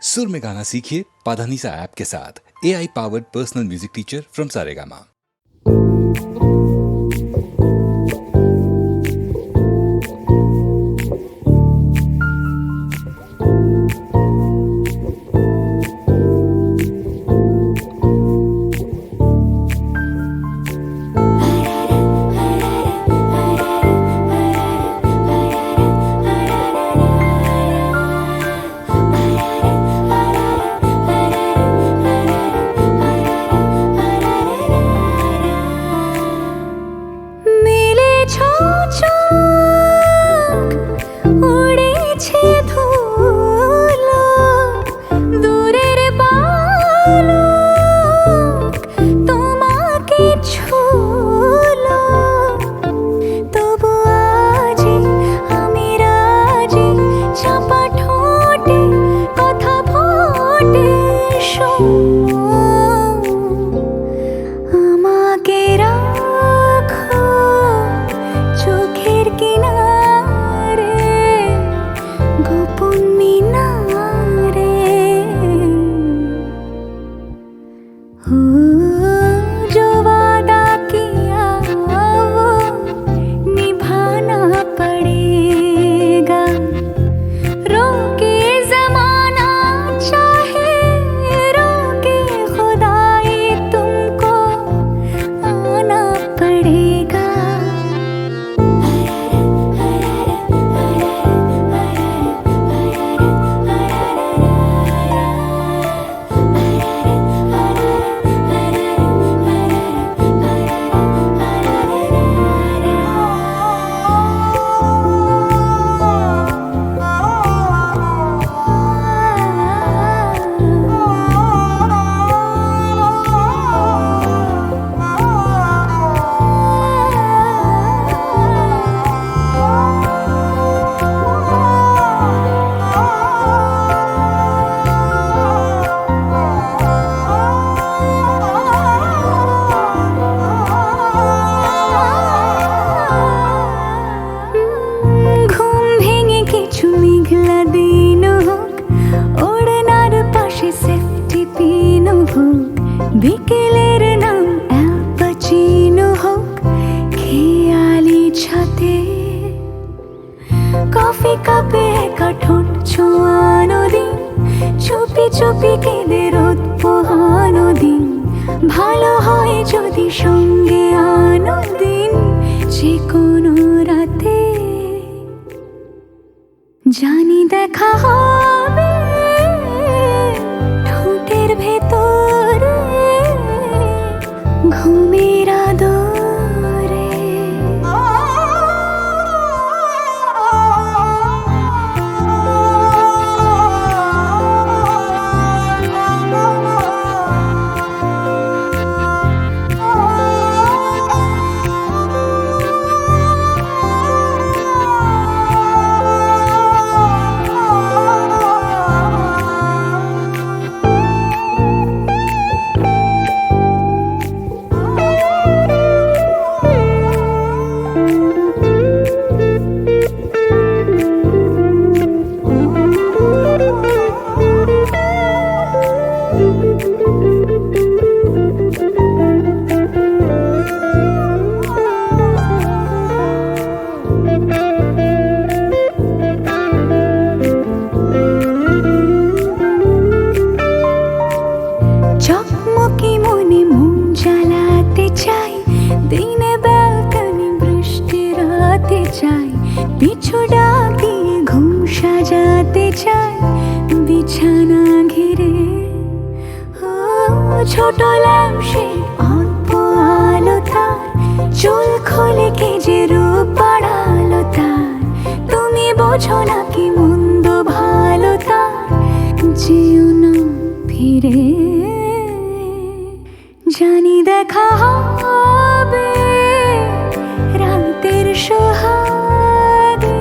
सुर में गाना सीखिए पाधानीसा ऐप के साथ। AI powered personal music teacher from Saregama. বিকেলের নাম অ্যালপাচিনো হোক, খেয়ালি ছাতে কফি কাপে একা ঠোঁট ছোঁয়ানো দিন, চুপি চুপি কেঁদে রোদ পোহানো দিন, ভালো হয় যদি সঙ্গে আনো দিন, যে কোনো রাতে জানি দেখা হবে ঠোঁটের ভেতরে ঘুমের আদরে। চকমকি মনে মন জ্বালাতে চাই, দিনে ব্যালকনি বৃষ্টি রাতে চাই, পিছু ডাকিয়ে ঘুম সাজাতে চাই বিছানা ঘিরে। ছোট ল্যাম্পে অল্প আলো তার, চুল খোলে কে যে রূপ বাড়ালো তার, তুমি বোঝো না কি মন্দ ভালো তার, যেও না ফিরে। জানি দেখা হবে রাতের সোহাগে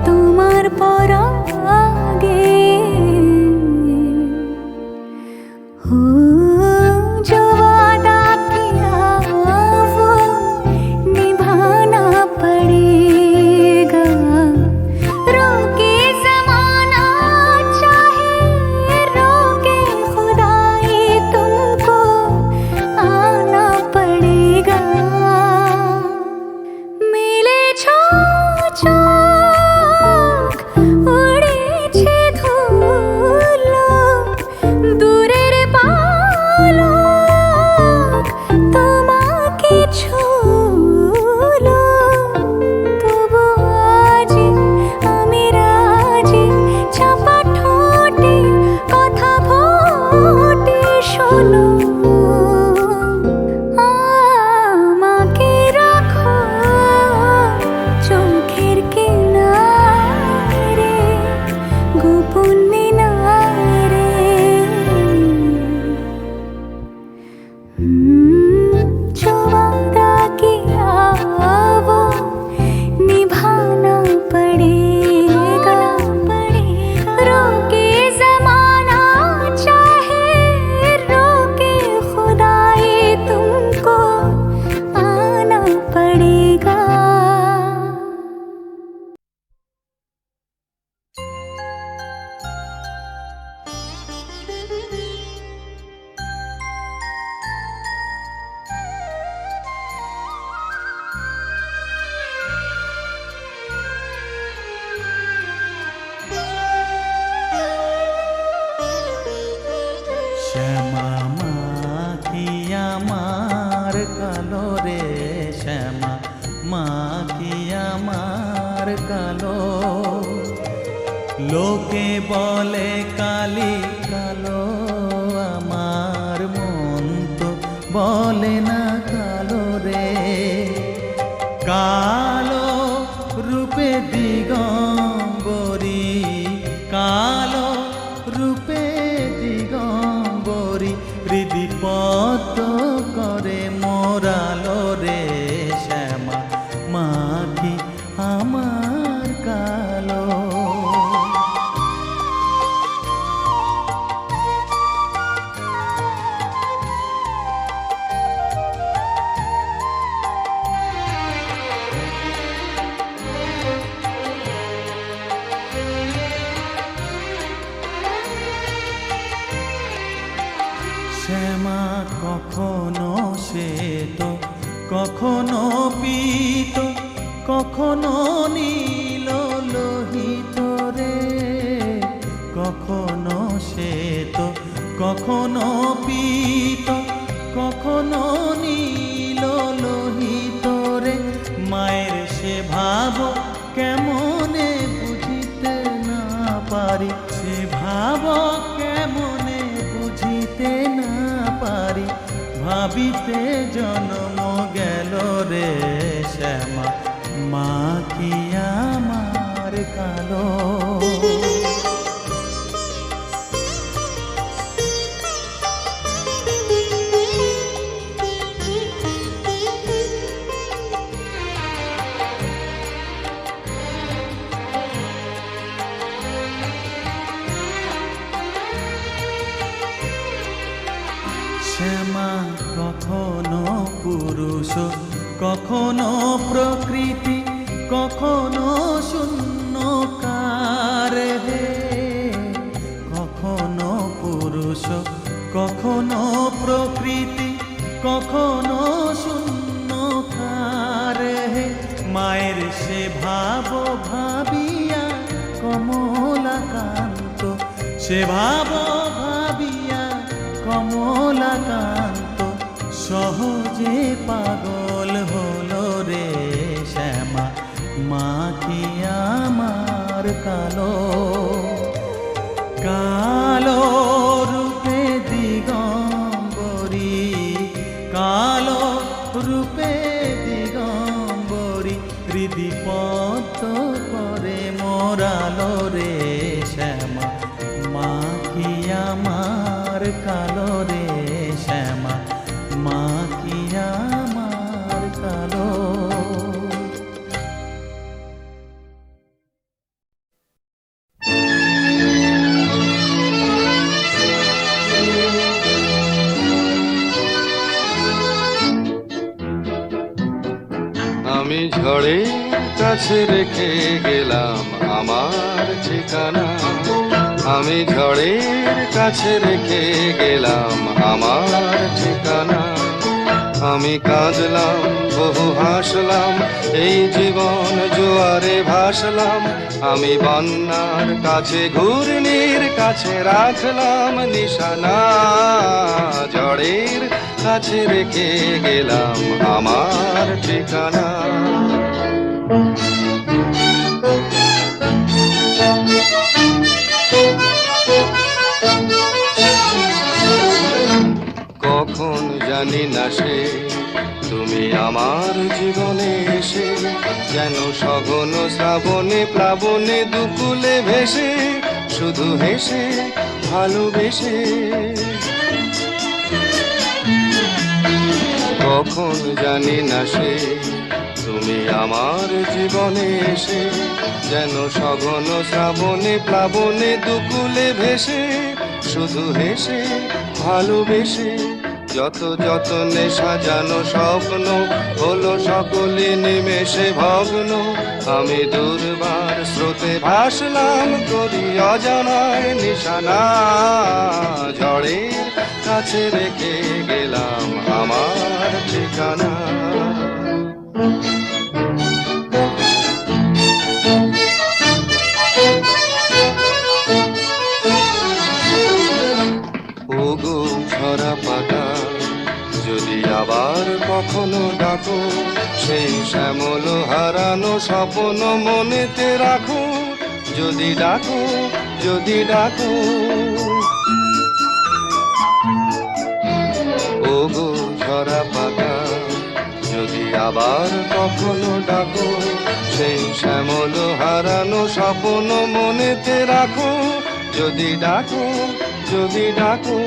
তোমার পরাগে। हो जो वादा किया वो निभाना पड़ेगा, रोके ज़माना चाहे শ্যামা মাখি আমার কালো রে, শ্যামা মাখি আমার কালো। লোকে বলে কালি কালো, আমার মন তো বলে না কালো রে। কালো রূপে দিগম্বরী, কালো রূপে দিগম্বরী, হৃদি পদ্ম করে মোরালো রে, শ্যামা মাখি আমার কালো। শ্যামা কখনো শ্বেত, কখনো পীত, কখনো নীল লোহিত রে। কখনো শ্বেত, কখনো পীত, কখনো নীল লোহিত রে। মায়ের সে ভাব কেমনে বুঝিতে না পারি, সে ভাব কেমনে বুঝিতে না পারি, ভাবিতে জন্ম গেল রে, শ্যামা মাখি আমার কালো। শ্যামা কখনো পুরুষ, কখনো প্রকৃতি, কখনো শূন্যকার হে। কখনো পুরুষ, কখনো প্রকৃতি, কখনো শূন্যকার হে। মায়ের সে ভাব ভাবিয়া কমলাকান্ত, সে ভাব ভাবিয়া কমলাকান্ত, সহজে পাগল হলো রে, শ্যামা মাখি আমার কালো। কালো রূপে দিগম্বরী, কালো রূপে দিগম্বরী, হৃদি পদ্ম করে মোরালো রে, শ্যামা মাখি আমার কালো রে, শ্যামা মাখি আমার কালো। আমি ঝড়ের কাছে রেখে গেলাম আমার ঠিকানা, আমি ঝড়ের কাছে রেখে গেলাম আমার ঠিকানা। আমি কাঁদলাম বহু হাসলাম, এই জীবন জোয়ারে ভাসলাম। আমি বন্যার কাছে ঘূর্ণির কাছে রাখলাম নিশানা, ঝড়ের কাছে রেখে গেলাম আমার ঠিকানা। কখন জানি না সে তুমি আমার জীবনে এসে, যেন সঘন শ্রাবণে প্লাবনে দুকুলে ভেসে, শুধু হেসে ভালোবেসে। কখন জানি না সে তুমি আমার জীবনে এসে, যেন সঘন শ্রাবণে প্লাবনে দুকুলে ভেসে, শুধু হেসে ভালোবেসে। যত যতনে সাজানো স্বপ্ন হলো সকলে নিমেষে ভগ্ন। আমি দুর্বার স্রোতে ভাসলাম করি অজানায় নিশানা, ঝড়ের কাছে রেখে গেলাম আমার ঠিকানা। ওগো কখনো ডাকো, সেই শ্যামল হারানো স্বপ্ন মনেতে রাখো, যদি ডাকো, যদি ডাকো। ওগো ঝরা পাতা, যদি আবার কখনো ডাকো, সেই শ্যামল হারানো স্বপ্ন মনেতে রাখো, যদি ডাকো, যদি ডাকো।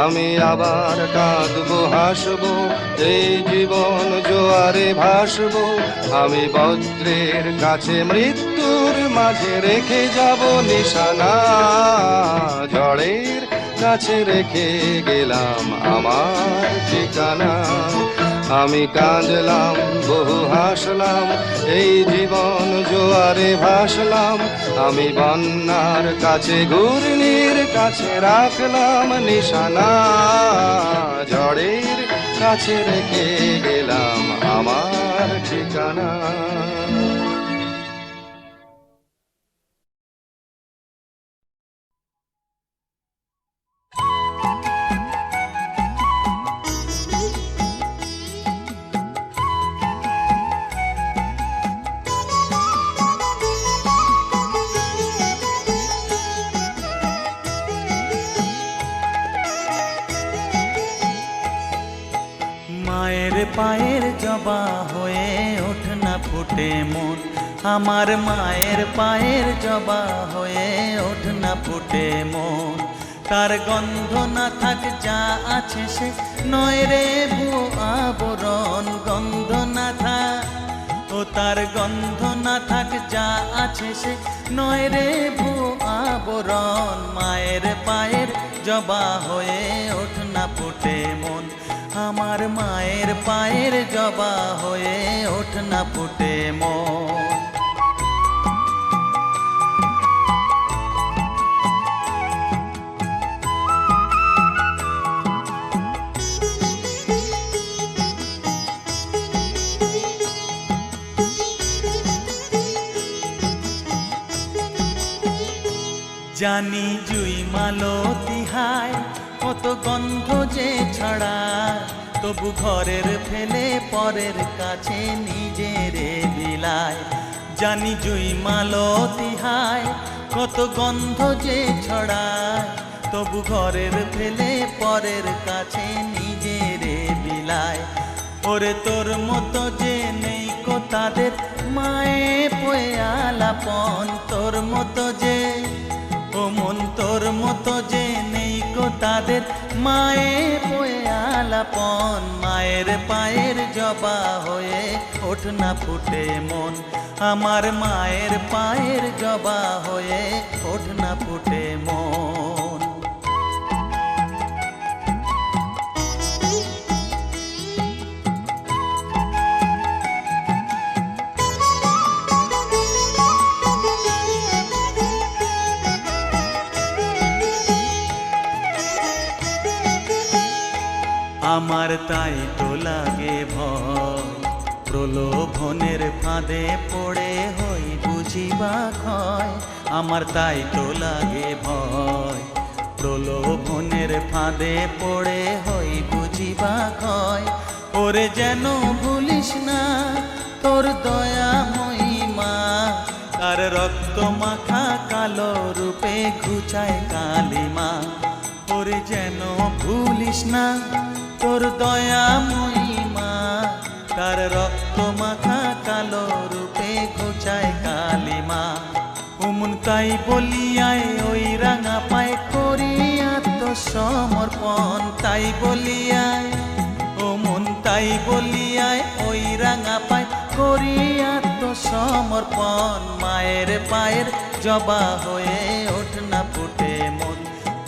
আমি আবার কাঁদবো হাসবো, এই জীবন জোয়ারে ভাসবো, আমি বজ্রের কাছে মৃত্যুর মাঝে রেখে যাব নিশানা, ঝড়ের কাছে রেখে গেলাম আমার ঠিকানা। আমি কাঁদলাম বহু হাসলাম, এই জীবন জোয়ারে ভাসলাম, আমি বন্যার কাছে ঘূর্ণির কাছে রাখলাম নিশানা, ঝড়ের কাছে রেখে গেলাম আমার ঠিকানা। মায়ের পায়ের জবা হয়ে ওঠ না ফুটে মন, আমার মায়ের পায়ের জবা হয়ে ওঠ না ফুটে মন। তার গন্ধ না থাক যা আছে সে নয় রে ভুয়ো আবরণ, গন্ধ না থাক, ও তার গন্ধ না থাক যা আছে সে নয় রে ভুয়ো আবরণ। মায়ের পায়ের জবা হয়ে ওঠ না ফুটে মন, আমার মায়ের পায়ের জবা হয়ে ওঠ না ফুটে মন। জানি জুই মালতী হায় কত গন্ধ যে ছড়ায়, তবু ঘরের ফেলে পরের কাছে নিজেরে বিলায়। জানি জুই মালতী হায় কত গন্ধ যে ছড়ায়, তবু ঘরের ফেলে পরের কাছে নিজেরে বিলায়। ওরে তোর মতো যে নেই কো তাদের মায়ে পয়ে আলাপন, তোর মতো যে, ও মন তোর মতো যে নেই কো তাদের মায়ে পয়ে আলাপন। মায়ের পায়ের জবা হয়ে ওঠ না ফুটে মন, আমার মায়ের পায়ের জবা হয়ে ওঠ না ফুটে মন। আমার তাই তো লাগে ভয়, প্রলোভনের ফাঁদে পড়ে হই বুঝিবা ক্ষয়। আমার তাই তো লাগে ভয়, প্রলোভনের ফাঁদে পড়ে হই বুঝিবা ক্ষয়। ওরে যেন ভুলিস না তোর দয়া মহিমা, তার রক্ত মাখা কালো রূপে ঘুচায় কালিমা। ওরে যেন ভুলিস না তোর দয়া মহিমা, তার রক্ত মাখা কালো রূপে ঘুচায় কালিমা। উমন তাই বলিয়ায় ওই রাঙা পায় করি আত্মসমর্পণ, তাই বলিয়ায় ও মন তাই বলিয়ায় ওই রাঙা পায় করি আত্মসমর্পণ। মায়ের পায়ের জবা হয়ে ওঠ না ফুটে মন,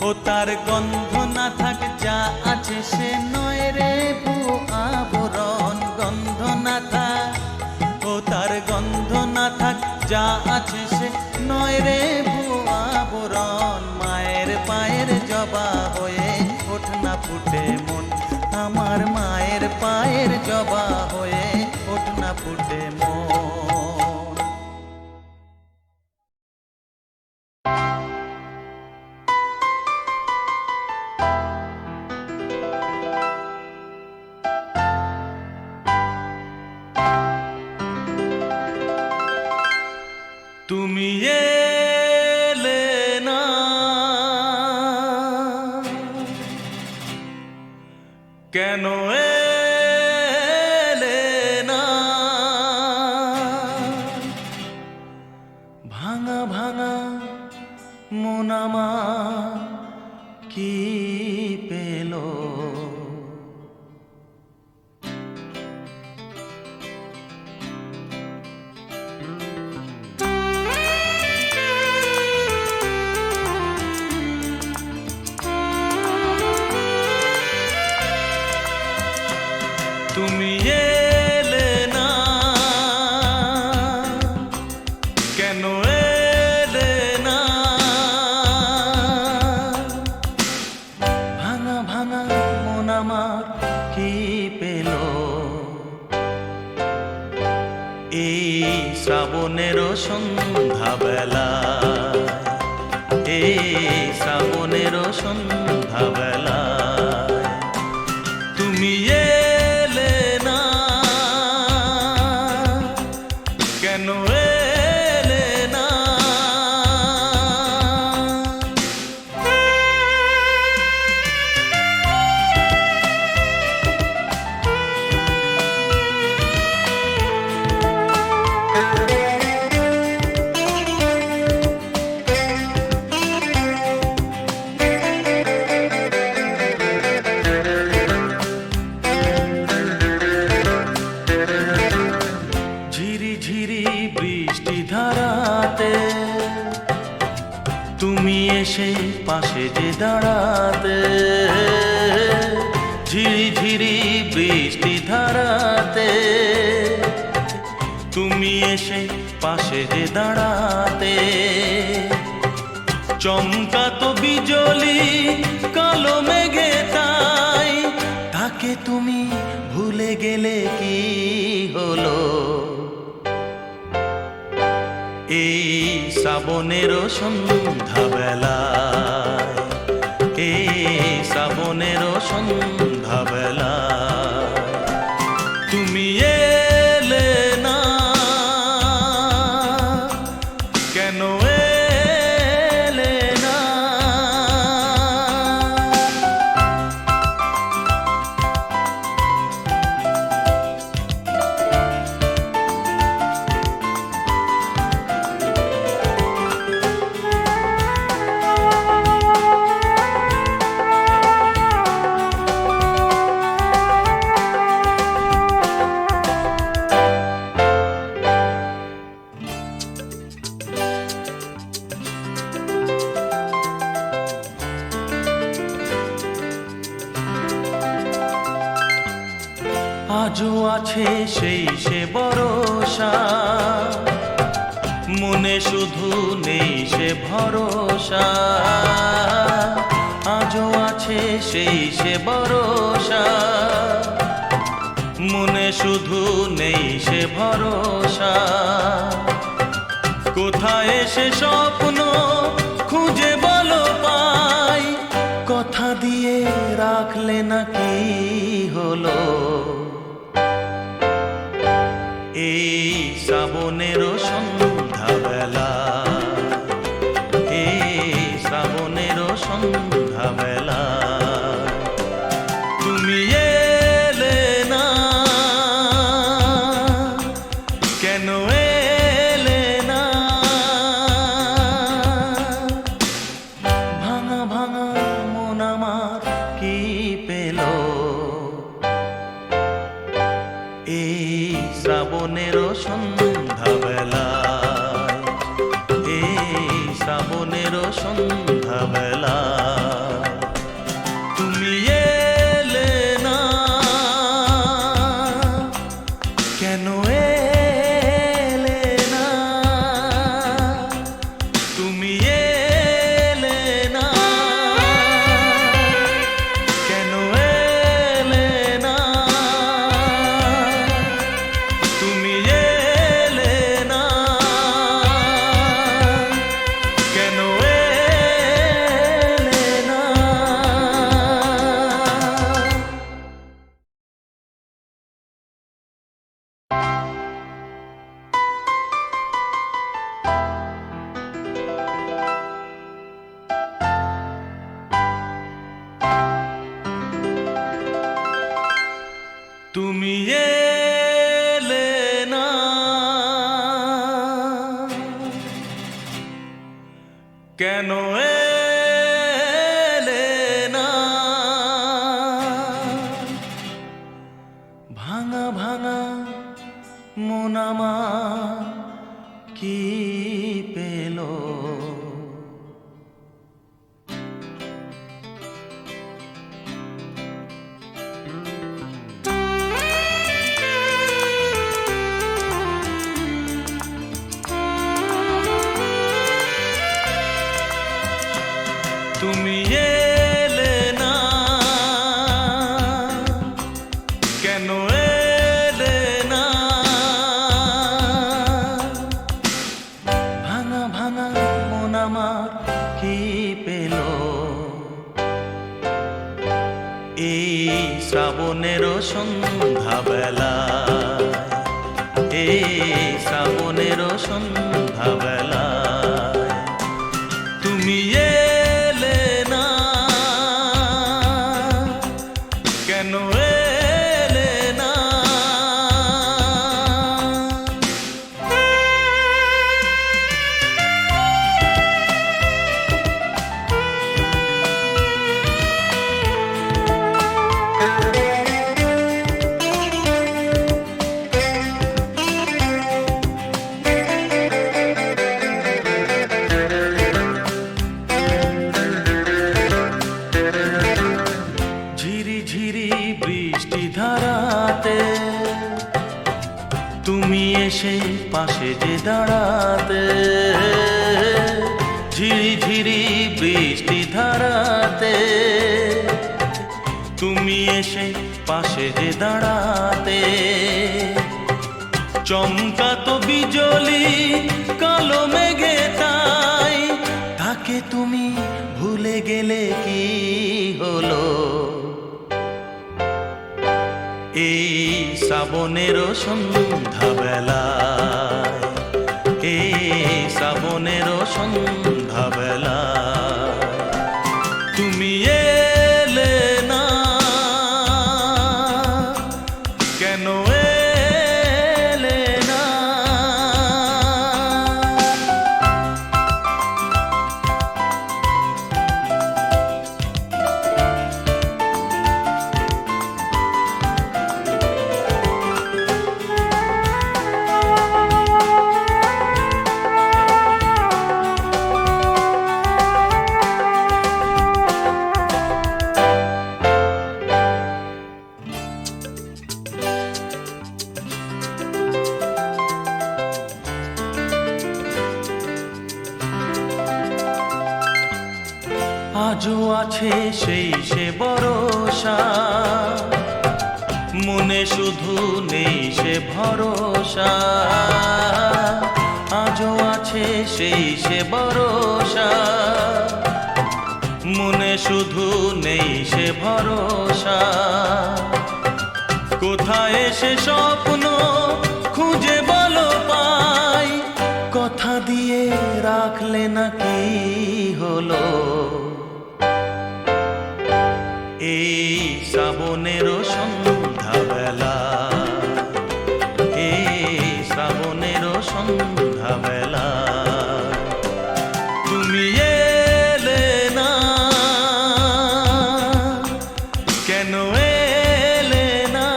ও তার গন্ধ না থাক যা আছে সে নয় রে ভুয়ো আবরণ, গন্ধ না থাক, ও তার গন্ধ না থাক যা আছে সে নয় রে ভুয়ো আবরণ। মায়ের পায়ের জবা হয়ে ওঠ না ফুটে মন, আমার মায়ের পায়ের জবা হয়ে ওঠ না ফুটে মন। কেন এলে না? ভাঙা ভাঙা মন আমার কি পেল? তুমি এলে না, কেন এলে না? ভাঙা ভাঙা মন আমার কি পেল? এই শ্রাবণের সন্ধ্যাবেলা, এই শ্রাবণের সন্ধ্যাবেলা তুমি এলে না, কেন এলে না? ঝিরি ঝিরি বৃষ্টি ধারাতে তুমি এসে পাশে যে দাঁড়াতে, ঝিরি ঝিরি বৃষ্টি ধারাতে তুমি এসে পাশে যে দাঁড়াতে, চমকাতো বিজলি কালো মেঘে তাই, তাকে তুমি ভুলে গেলে কি হলো? এই শ্রাবণের সন্ধ্যাবেলায়, এই শ্রাবণের সন্ধ্যাবেলায় তুমি এলে না, কেন এলে না? আজও আছে সেই সে ভরসা, মনে শুধু নেই সে ভরসা। আজও আছে সেই সে ভরসা, মনে শুধু নেই সে ভরসা। কোথায় সে স্বপ্ন খুঁজে বলো পাই, কথা দিয়ে রাখলে নাকি হলো? এই শ্রাবণের সন্ধ্যাবেলা, এই শ্রাবণের সন্ধ্যাবেলা তুমি এলে না, কেন এলে না? ভাঙা ভাঙা মন আমার কি পেল? এই শ্রাবণের সন্ধ্যাবেলায়, এই শ্রাবণের সন্ধ্যাবেলায় কেন এলে না? ভাঙা ভাঙা মন আমার কি পেল? তুমি এলে না, কেন এলে না? ভাঙা ভাঙা মন আমার কি পেল? এই শ্রাবণের সন্ধ্যাবেলায়, এই শ্রাবণের সন্ধ্যাবেলায় তুমি এলে না, কেন এলে না? ঝিরি ঝিরি বৃষ্টি ধারাতে তুমি এসে পাশে যে দাঁড়াতে, ঝিরি ঝিরি বৃষ্টি ধারাতে তুমি এসে পাশে যে দাঁড়াতে, চমকাতো বিজলি কালো মেঘে তাই, তাকে তুমি ভুলে গেলে কি হলো? এই শ্রাবণের সন্ধ্যাবেলায়, এই শ্রাবণের সন্ধ্যাবেলায় তুমি এলে না, কেন এলে না? আজও আছে সেই সে ভরসা, মনে শুধু নেই সে ভরসা। আজও আছে সেই সে ভরসা, মনে শুধু নেই সে ভরসা। কোথায় সে স্বপ্ন খুঁজে বলো পাই, কথা দিয়ে রাখলে না কি হলো? এই শ্রাবণের সন্ধ্যাবেলা, এই শ্রাবণের সন্ধ্যাবেলা তুমি এলে না, কেন এলে না?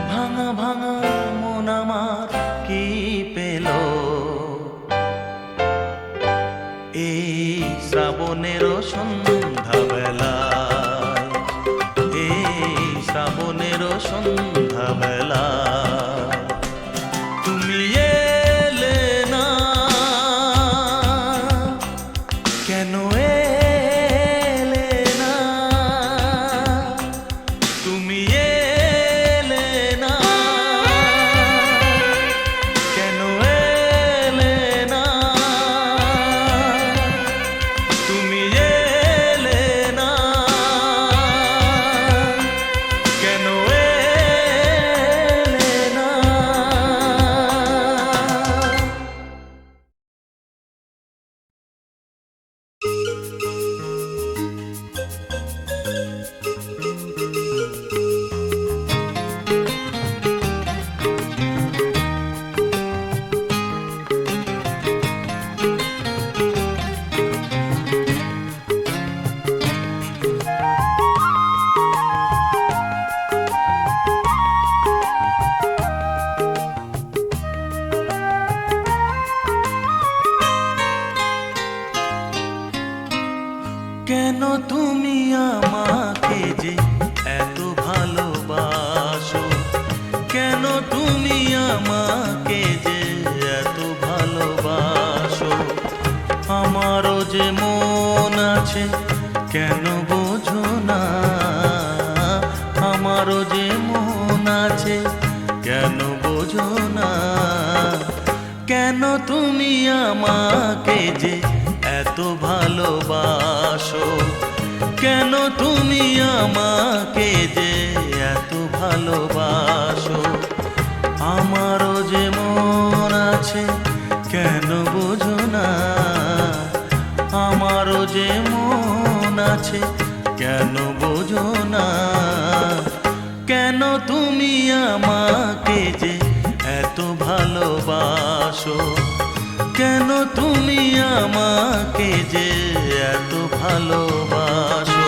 ভাঙা ভাঙা মন আমার কি পেল? এই শ্রাবণের সন্ধ্যাবেলায়, এই শ্রাবণের সন্ধ্যাবেলায় তুমি এলে না, কেন এলে না? তুমি এলে না, কেন এলে না? তুমি এলে না, কেন এলে কেন তুমি আমাকে যে এত ভালোবাসো, কেন তুমি আমাকে যে এত ভালোবাসো। আমারও যে মন আছে কেন বোঝো না, আমারও যে মন আছে কেন বোঝো না। কেন তুমি আমাকে যে এত ভালোবাসো, কেন তুমি আমাকে যে এত ভালোবাসো। আমারও যে মন আছে কেন বোঝো না, আমারও যে মন আছে কেন বোঝো না। কেন তুমি আমাকে যে এত ভালোবাসো, কেন তুমি আমাকে যে এত ভালোবাসো।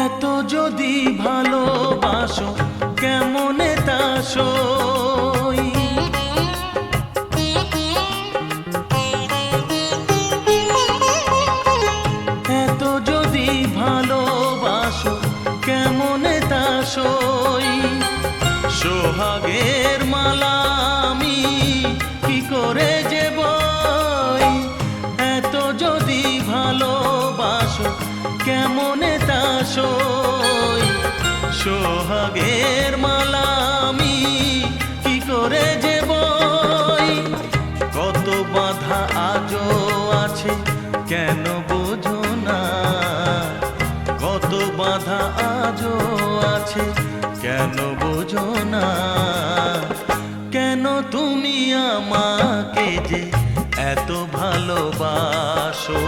এত যদি ভালোবাসো কেমনে তা সই, এত যদি ভালোবাসো কেমনে তা সই। সোহাগের মালা আমি কি করে যে বই, এত যদি ভালোবাসো কেমনে তা সই। সোহাগের মালা আমি কি করে যে বই। কত বাধা আজও আছে কেন বোঝো না, কত বাধা আজও আছে কেন বোঝো না। কেন তুমি আমাকে যে এত ভালোবাসো,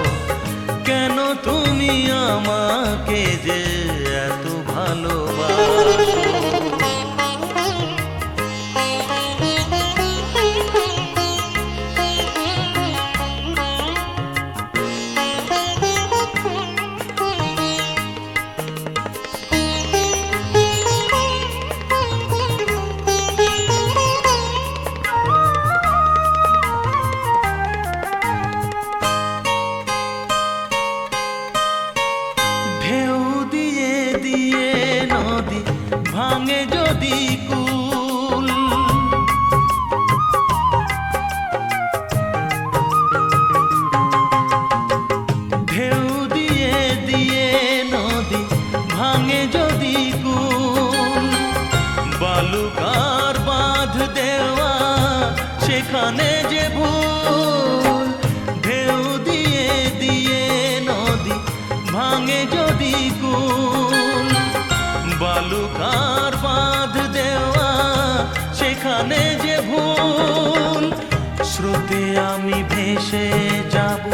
কেন তুমি আমাকে যে এত ভালোবাসো। ঢেউ দিয়ে দিয়ে নদী ভাঙে যদি কুল, ঢেউ দিয়ে দিয়ে নদী ভাঙে যদি কুল। বালুকার বাঁধ দেওয়া সেখানে যে ভুল। ঢেউ দিয়ে দিয়ে নদী ভাঙে যদি কুল, বালুকার বাঁধ দেওয়া সেখানে যে ভুল। স্রোতে আমি ভেসে যাব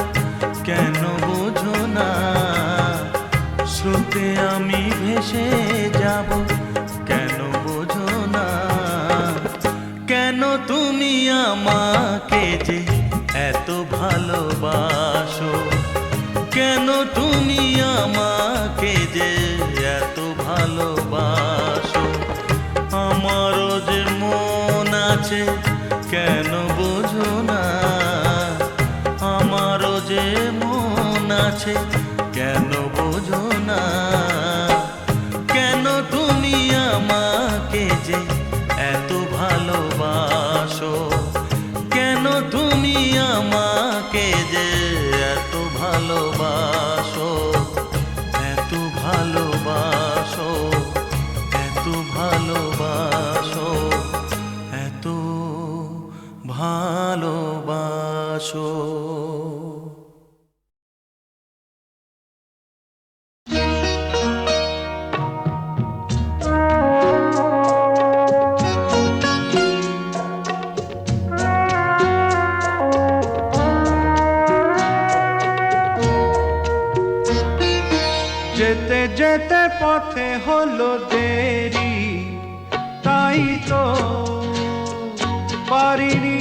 কেন বোঝো না, স্রোতে আমি ভেসে যাব কেন বোঝো না। কেন তুমি আমাকে যে এত ভালোবাসো, কেন তুমি আমাকে যে এত ভালোবাসো। আমারও যে মন আছে কেন বোঝো না, আমারও যে মন আছে কেন বোঝো না। কেন তুমি আমাকে যে এত ভালোবাসো, কেন তুমি আমাকে যে এত ভালোবাসো, এত ভালোবাসো, এত ভালোবাসো, এত ভালোবাসো। যেতে পথে হলো দেরি, তাই তো পারিনি,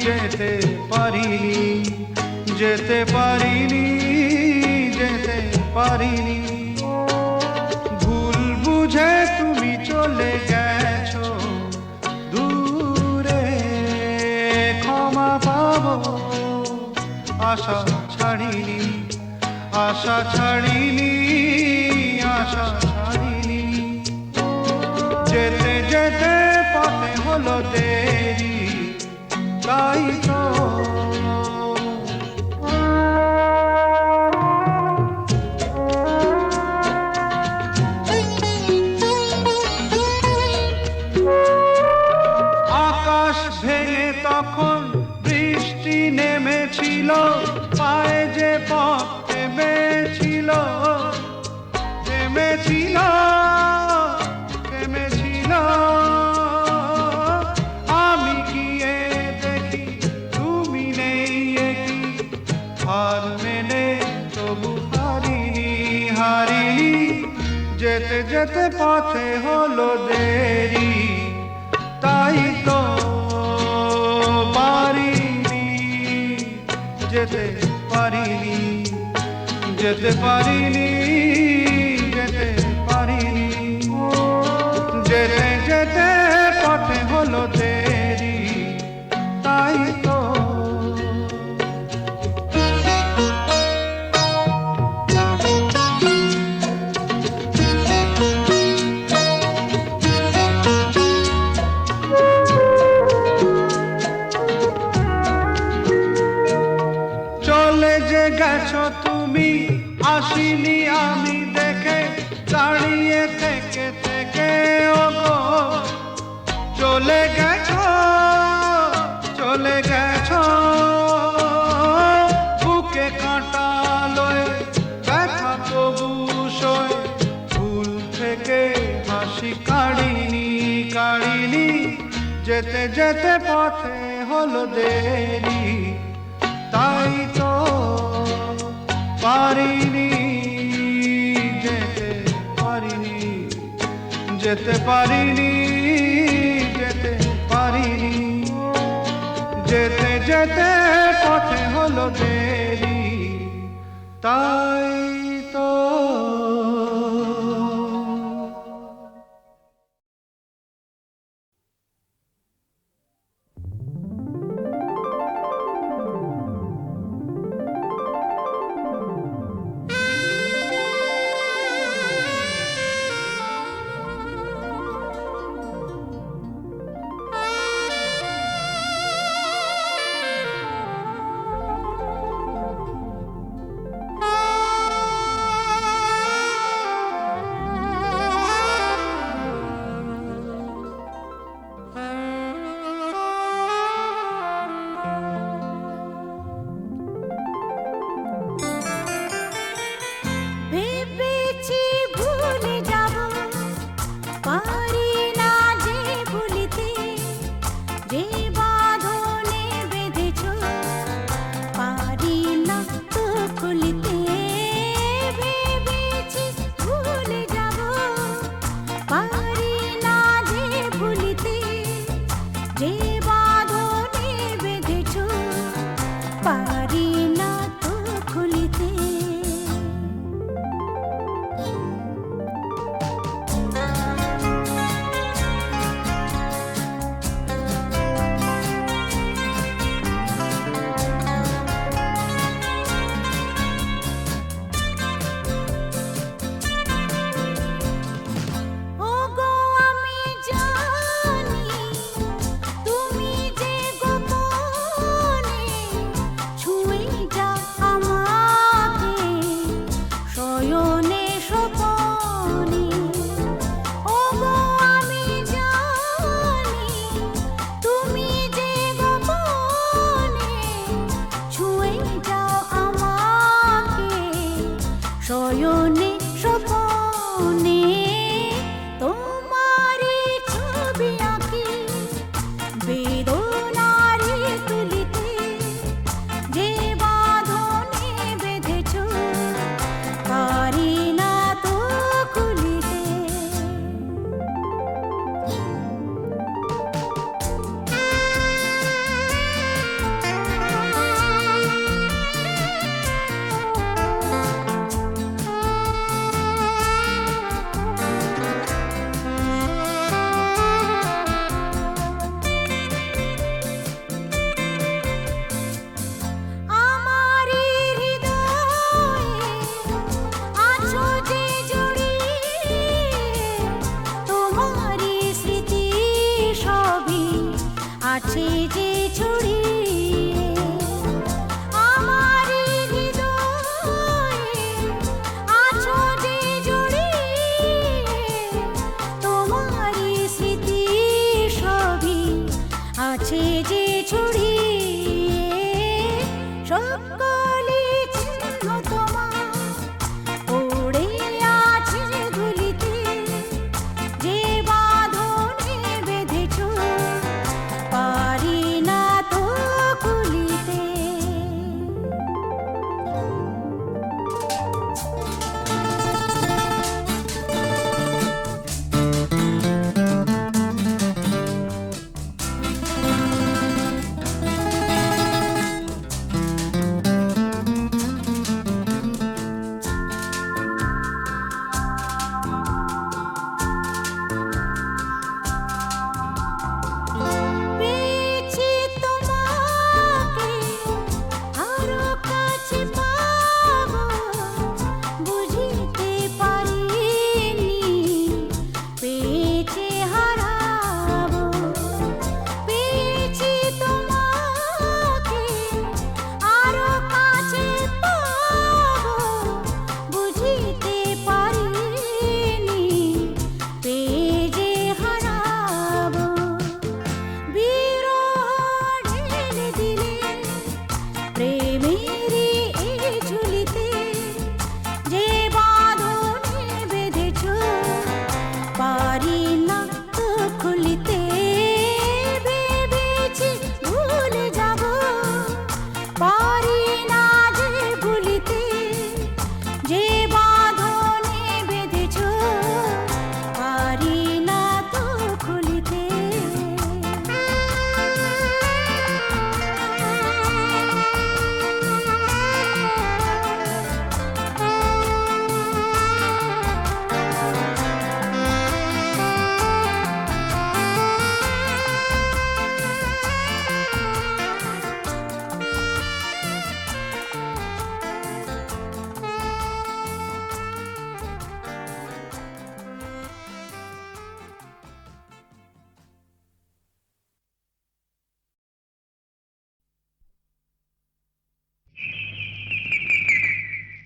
যেতে পারিনি, যেতে পারিনি, যেতে পারিনি। ভুল বুঝে তুমি চলে গেছো দূরে, ক্ষমা পাবো আশা ছাড়িনি, আশা ছাড়িনি, আশা ছাড়িনি। যেতে যেতে পথে হলো দেরি, তাই তো আকাশ ভেঙে তখন বৃষ্টি নেমেছিল, পায়ে যে পথ থেমেছিল, থেমেছিল, থেমেছিল। আমি গিয়ে দেখি তুমি নেই, একই হার মেনে তবু হারিনি, হারিনি। যেতে যেতে পথে হলো দেরি, তাই তো পারিনি, যেতে পারিনি, যেতে পারিনি, যেতে পারিনি। যেতে যেতে পথে হলো দেরি, তাই তো চলে যে গেছো তুমি, আসিনি আমি দেখে, দাঁড়িয়ে থেকে থেকে ওগো। চলে গেছো, চলে গেছো, বুকে কাঁটা লয়ে ব্যথা তবু সয়ে, ভুল থেকে হাসি কাড়িনি, কাড়িনি। যেতে যেতে পথে হলো দেরি, তাই তো পারিনি, যেতে পারিনি, যেতে পারিনি, যেতে পারিনি। যেতে যেতে পথে হলো দেরি, তাই তো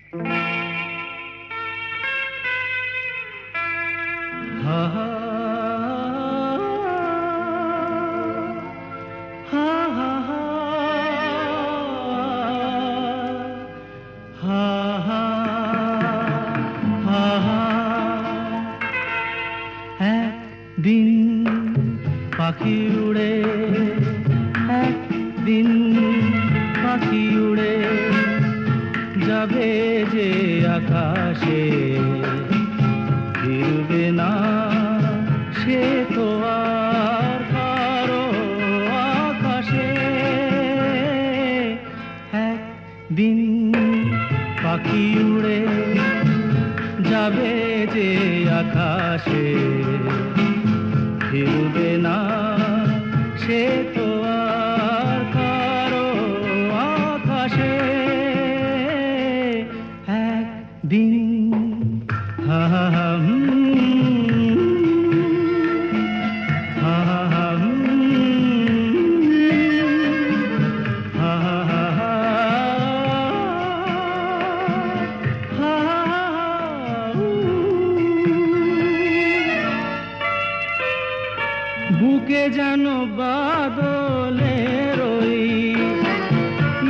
হা হা হা হা হা হা হা হা। একদিন পাখি উড়ে, একদিন পাখি উড়ে যাবে যে আকাশে, ফিরবে না সে তো আর কারো আকাশে। একদিন পাখি উড়ে যাবে যে আকাশে, ফিরবে না সে তো আর কারো আকাশে। একদিন হা হা হা হা হা হা হা বুকে যেন বাদলের ওই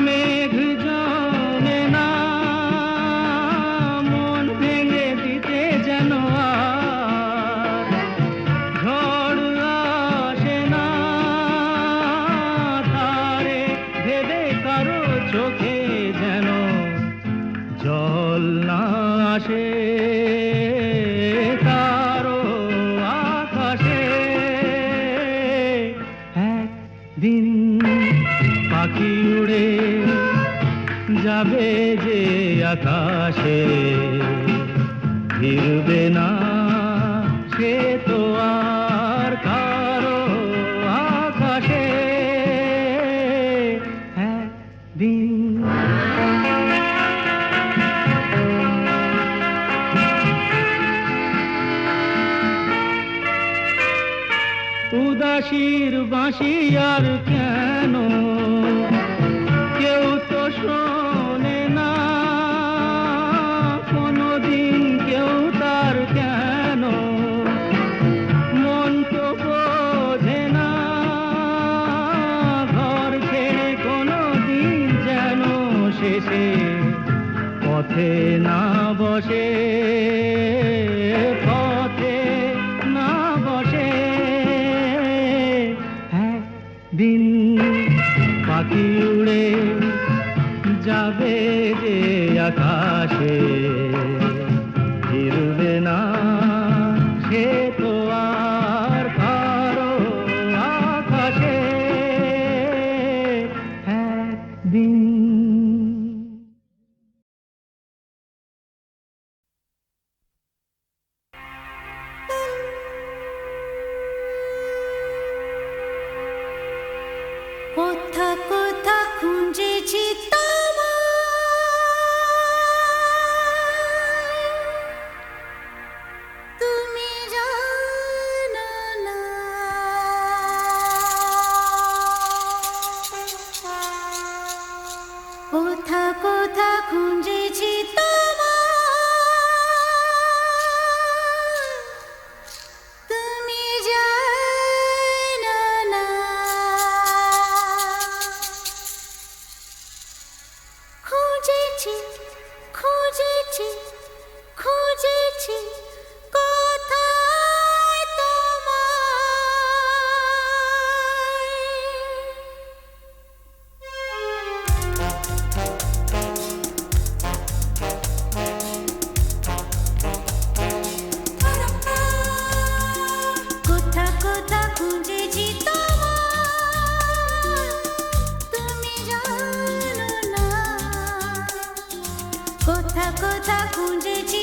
মেঘ জমে না, মন ভেঙে দিতে যেন আর ঝড় আসে না। তারে ভেবে কারো চোখে যেন জল না আসে, কারো আকাশে। একদিন পাখি উড়ে যাবে যে আকাশে, ফিরবে না সে তো আর কারো আকাশে। একদিন উদাসীর বাঁশি আর কেন কেউ তো শোনে না, কোনদিন কেউ তার কেন মন তো বোঝে না। ঘর ছেড়ে কোনদিন যেন শেষে পথে না বসে, পথে না বসে। একদিন পাখি উড়ে যাবে যে আকাশে, ফিরবে না সে তো আর কারো আকাশে। একদিন কোথা কোথা খুঁজেছি তোমায়, তুমি জানো না। কোথা কোথা খুঁজেছি তোমায়, তুমি জানো না। খুঁজেছি খুঁজেছি খুঁজেছি কোথায় তোমায়। কোথা কোথা খুঁজেছি তোমায়, তুমি জানো না। কোথা কোথা খুঁজেছি